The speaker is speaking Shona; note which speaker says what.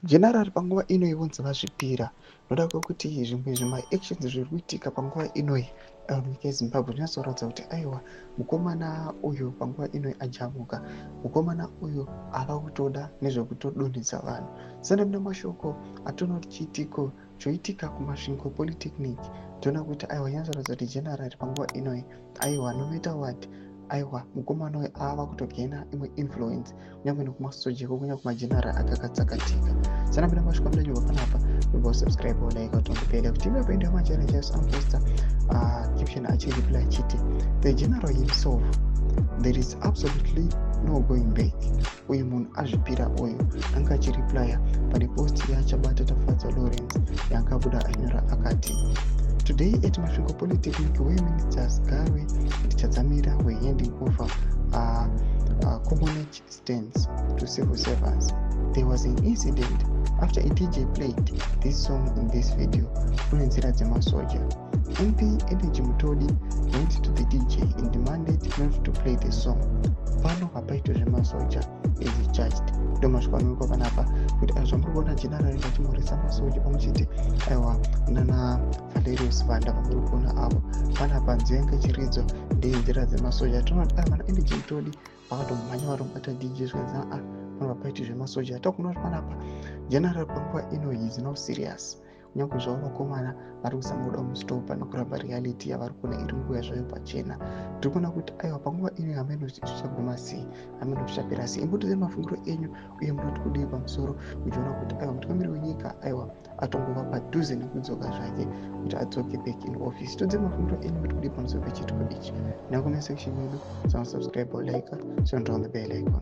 Speaker 1: General panguva ino vonzi vazvipira noda kwekuti zvimwe zvimaactions zviri kuitika panguva inoi munyika yezimbabwe zvinatsoratidza kuti aiwa mukomana uyu panguva inoi ajamuka, mukomana uyu ava kutoda nezvekutodonhedza vanhu. Senda muna mashoko atoona kuti chiitiko choitika kumasvingo polytechnic toona kuti aiwa inatsoratidza kuti general panguva inoi aiwa no matter what aiwa mukomana uyu ava kutogena imwe influence kunyange nekumasoja kunyanya kumageneral akakatsakatika. Sana bila mashoko mdanyo panapa we subscribe or like out on the page kuti imependa majana cha some poster caption actually reply chiti the general himself there is absolutely no going back. Uyu munhu azvipira uyu anga achireply pane post yaChabata Tafadza Lawrence yangabuda anyora akati today at Masvingo Polytechnic where ministers Garwe and Chadzamira were handing over commonage stands to civil servants. There was an incident after a DJ played this song in this video. Kunenzira dzemasoja. MP Energy Mutodi went to the DJ and demanded not to play the song. Pano hapaitwa zvemasoja is charged. Ndo masvika anonekwa panapa kuti zvamurikuona general vachimhoresa masoja pamwechete aiwa nana Valerius Vanda vamuri kuona avo panapa nzenga chiridzo ndenzira dzemasoja. Toona kuti vana Energy Mutodi vakatomhanya varomubata DJ zvikanzi pano paiti zvemasoja. Takuona kuti panapa general panguva ino is now serious. Kunyange zvavo vakomana vari kuzama kuda kumustopa nokuramba reality yavari kuona iri nguva zvayo pachena. Tiri kuona kuti aiwa panguva ino hameno zvichaguma sei, hameno zvichapera sei. Imbotizai mafungiro enyu uye munoti kudii pamusoro muchiona kuti aiwa mutungamiri wenyika aiwa atongova padhuze nekudzoka zvake kuti adzoke back in office. Todzai mafungiro enyu kuti kudii pamusoro pechitiko ichi. Nako nesection yedu, subscribe or like, turn on the bell icon.